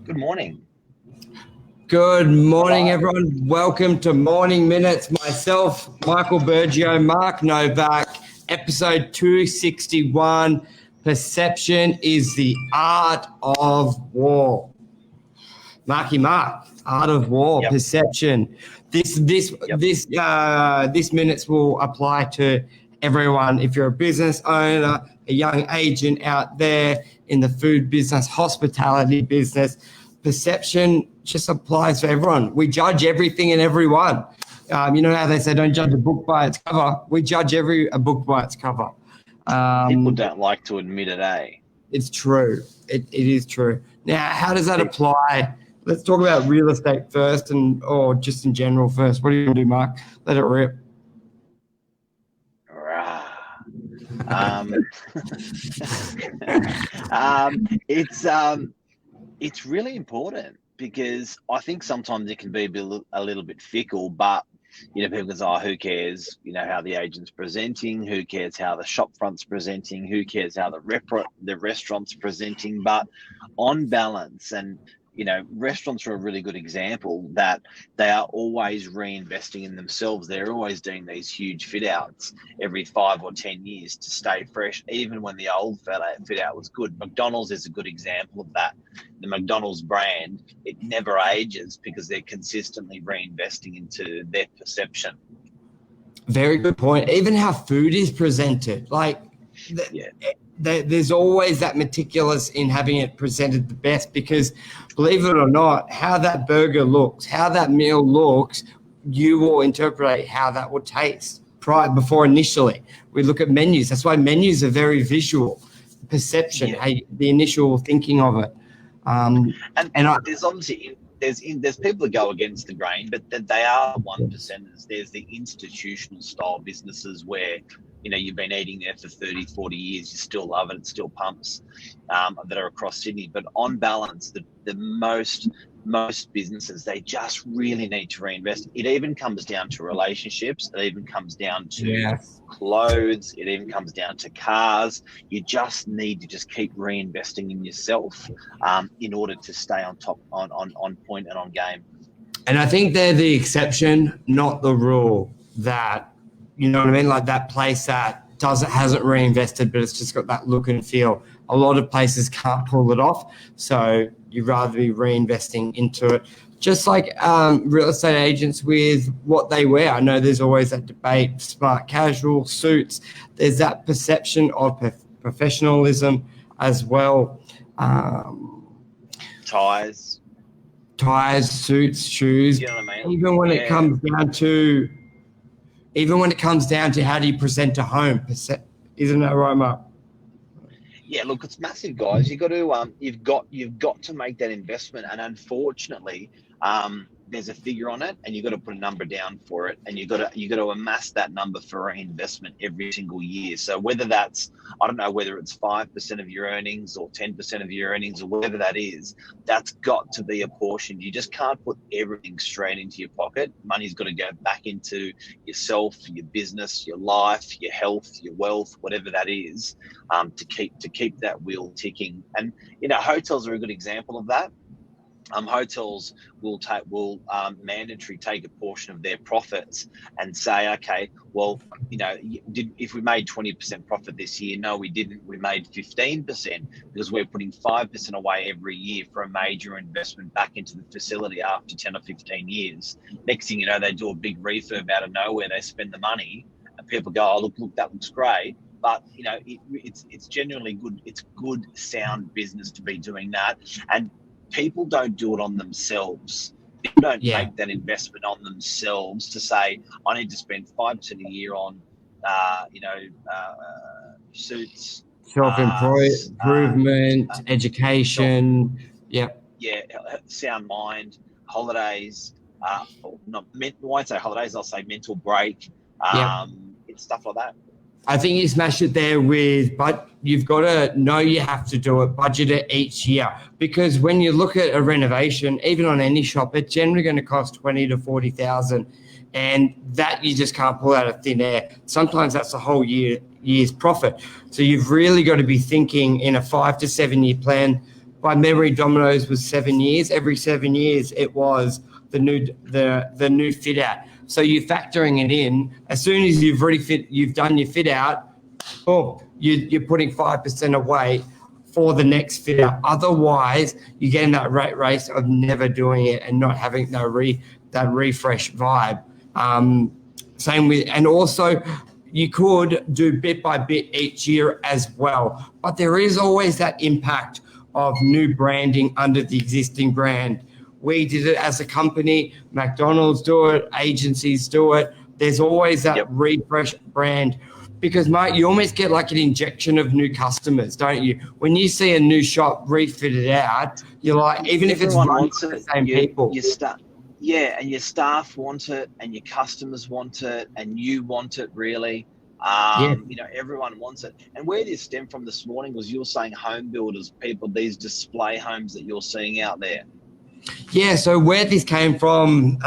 Good morning. Good morning, everyone. Welcome to Morning Minutes. Myself, Michael Burgio, Mark Novak, episode 261. Perception is the art of war. Marky Mark, art of war, Yep. Perception. This minutes will apply to everyone. If you're a business owner, a young agent out there in the food business, hospitality business, perception just applies for everyone. We judge everything and everyone. You know how they say don't judge a book by its cover? We judge a book by its cover. People don't like to admit it, eh? It's true. It is true. Now, how does that apply? Let's talk about real estate first or just in general first. What do you want to do, Mark? Let it rip. It's really important because I think sometimes it can be a little bit fickle, but people can say, oh, who cares, how the agent's presenting, who cares how the shop front's presenting, who cares how the restaurant's presenting, but on balance, and restaurants are a really good example that they are always reinvesting in themselves. They're always doing these huge fit outs every 5 or 10 years to stay fresh, even when the old fit out was good. McDonald's is a good example of that. The McDonald's brand, it never ages because they're consistently reinvesting into their perception. Very good point. Even how food is presented, there's always that meticulous in having it presented the best, because believe it or not, how that burger looks, how that meal looks, you will interpret how that would taste before initially. We look at menus. That's why menus are very visual. Perception, the initial thinking of it. There's obviously there's people that go against the grain, but they are 1%ers. There's the institutional style businesses where you've been eating there for 30, 40 years, you still love it, it still pumps, that are across Sydney. But on balance, the most businesses, they just really need to reinvest. It even comes down to relationships. It even comes down to clothes. It even comes down to cars. You just need to just keep reinvesting in yourself in order to stay on top, on point and on game. And I think they're the exception, not the rule. That, you know what I mean? Like that place that hasn't reinvested, but it's just got that look and feel. A lot of places can't pull it off, so you'd rather be reinvesting into it. Just like real estate agents with what they wear. I know there's always that debate, smart casual, suits. There's that perception of professionalism as well. Ties, suits, shoes. You know what I mean? Even when it comes down to how do you present a home, isn't that right, Mark? Yeah, look, it's massive, guys. You've got to make that investment, and unfortunately, there's a figure on it, and you've got to put a number down for it, and you've got to amass that number for reinvestment every single year. So whether that's, I don't know, whether it's 5% of your earnings or 10% of your earnings or whatever that is, that's got to be apportioned. You just can't put everything straight into your pocket. Money's got to go back into yourself, your business, your life, your health, your wealth, whatever that is, to keep that wheel ticking. And hotels are a good example of that. Hotels will mandatory take a portion of their profits and say, okay, well, if we made 20% profit this year, no, we didn't. We made 15% because we're putting 5% away every year for a major investment back into the facility after 10 or 15 years. Next thing you know, they do a big refurb out of nowhere. They spend the money, and people go, oh, look, that looks great. But it's genuinely good. It's good, sound business to be doing that. And people don't do it on themselves. People don't make that investment on themselves to say, I need to spend 5% a year on, suits, self-improvement, education. Sound mind, holidays. Why say holidays? I'll say mental break. It's stuff like that. I think you smashed it there but you've got to know you have to do it, budget it each year. Because when you look at a renovation, even on any shop, it's generally going to cost 20 to 40,000, and that you just can't pull out of thin air. Sometimes that's a whole year's profit. So you've really got to be thinking in a 5 to 7 year plan. by memory, Domino's was 7 years. Every 7 years, it was the new fit out. So you're factoring it in. As soon as you've done your fit out, you're putting 5% away for the next fit out. Otherwise, you get in that rat race of never doing it and not having that refresh vibe. Same with, and also you could do bit by bit each year as well. But there is always that impact of new branding under the existing brand. We did it as a company, McDonald's do it, agencies do it. There's always that refresh brand, because mate, you almost get like an injection of new customers, don't you? When you see a new shop refitted out, you're like, even if it's run by the same people. And your staff want it, and your customers want it, and you want it really. Everyone wants it. And where this stemmed from this morning was you were saying home builders, people, these display homes that you're seeing out there. Yeah, so where this came from,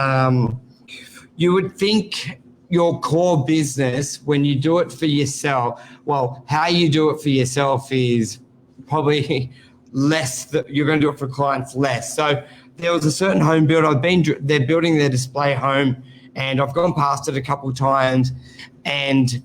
you would think your core business, when you do it for yourself, well, how you do it for yourself is probably less, you're going to do it for clients less. So there was a certain home builder, they're building their display home, and I've gone past it a couple of times, and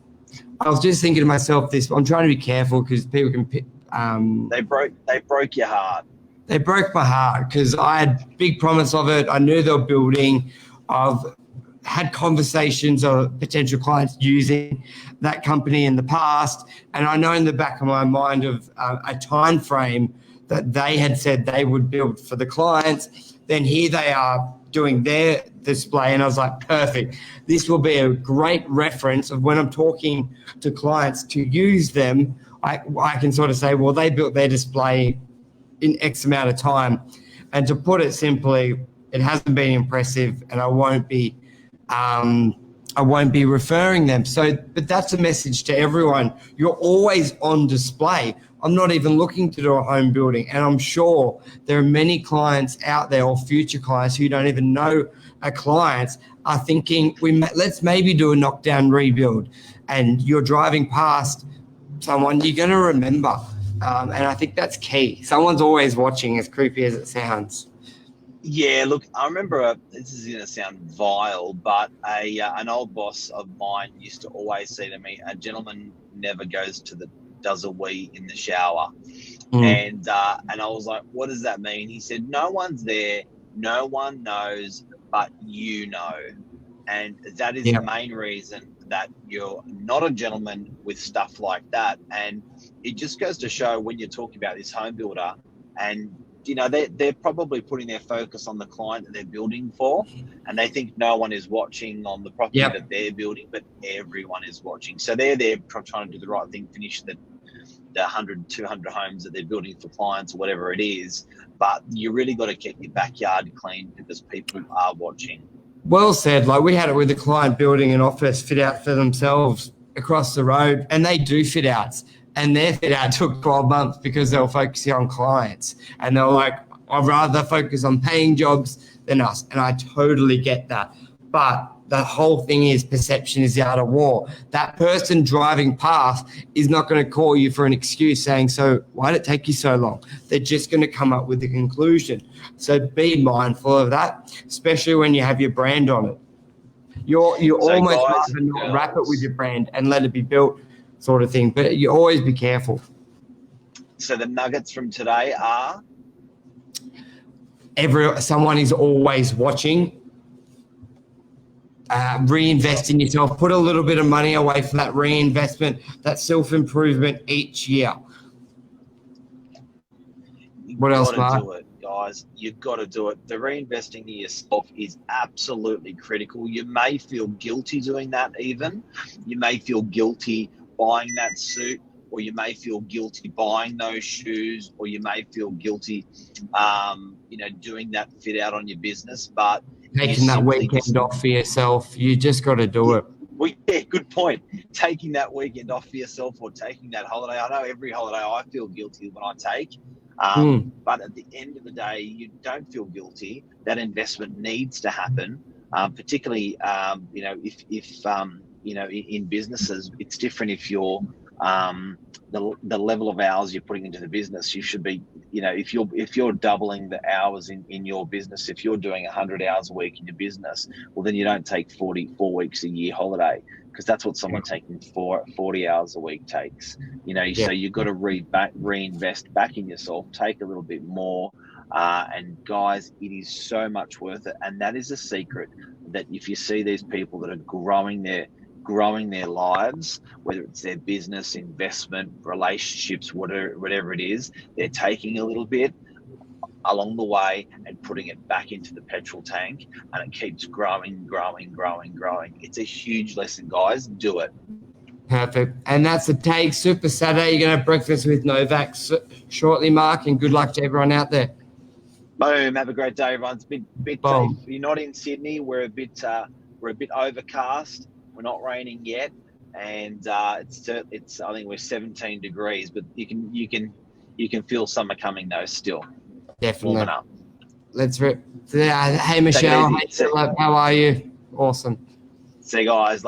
I was just thinking to myself, I'm trying to be careful because people can... They broke your heart. They broke my heart because I had big promise of it. I knew they were building. I've had conversations of potential clients using that company in the past, and I know in the back of my mind of a time frame that they had said they would build for the clients. Then here they are doing their display, and I was like, perfect. This will be a great reference of when I'm talking to clients to use them. I can sort of say, well, they built their display in X amount of time. And to put it simply, it hasn't been impressive, and I won't be referring them. So, but that's a message to everyone. You're always on display. I'm not even looking to do a home building, and I'm sure there are many clients out there, or future clients who don't even know are clients, are thinking, let's maybe do a knockdown rebuild. And you're driving past someone, you're going to remember. And I think that's key. Someone's always watching, as creepy as it sounds. Yeah, look, I remember, this is going to sound vile, but an old boss of mine used to always say to me, a gentleman never does a wee in the shower. And I was like, what does that mean? He said, no one's there, no one knows, but you know. And that is the main reason that you're not a gentleman with stuff like that. And it just goes to show, when you're talking about this home builder, and they're probably putting their focus on the client that they're building for, and they think no one is watching on the property that they're building, but everyone is watching. So they're trying to do the right thing, finish the 100, 200 homes that they're building for clients or whatever it is. But you really got to keep your backyard clean because people are watching. Well said. Like, we had it with a client building an office fit out for themselves across the road, and they do fit outs. And their fit out took 12 months because they were focusing on clients. And they were like, I'd rather focus on paying jobs than us. And I totally get that. But the whole thing is, perception is the art of war. That person driving past is not going to call you for an excuse saying, so why did it take you so long? They're just going to come up with a conclusion. So be mindful of that, especially when you have your brand on it. You're almost rather not wrap it with your brand and let it be built, sort of thing. But you always be careful. So the nuggets from today are? Someone is always watching. Reinvest in yourself. Put a little bit of money away for that reinvestment, that self-improvement each year. What else, Mark? Do it, guys. You've got to do it. The reinvesting in yourself is absolutely critical. You may feel guilty doing that even. You may feel guilty buying that suit, or you may feel guilty buying those shoes, or you may feel guilty, doing that fit out on your business. But taking that weekend off for yourself, you just got to do it. Well, yeah, good point. Taking that weekend off for yourself, or taking that holiday. I know every holiday I feel guilty when I take, but at the end of the day, you don't feel guilty. That investment needs to happen, particularly, if in businesses, it's different if you're the level of hours you're putting into the business. You should be, if you're doubling the hours in your business, if you're doing 100 hours a week in your business, well, then you don't take 44 weeks a year holiday, because that's what someone taking 40 hours a week takes. So you've got to reinvest back in yourself, take a little bit more. And guys, it is so much worth it. And that is a secret, that if you see these people that are growing their lives, whether it's their business, investment, relationships, whatever it is, they're taking a little bit along the way and putting it back into the petrol tank, and it keeps growing. It's a huge lesson, guys. Do it. Perfect. And that's the Take Super Saturday. You're going to have breakfast with Novak shortly, Mark, and good luck to everyone out there. Boom. Have a great day, everyone. It's a bit Boom. if you're not in Sydney, we're a bit overcast. We're not raining yet, and it's I think we're 17 degrees, but you can feel summer coming though still. Definitely. Warming up. Let's rip. Hey, Michelle. Hey, Philip. How are you? Awesome. See you guys.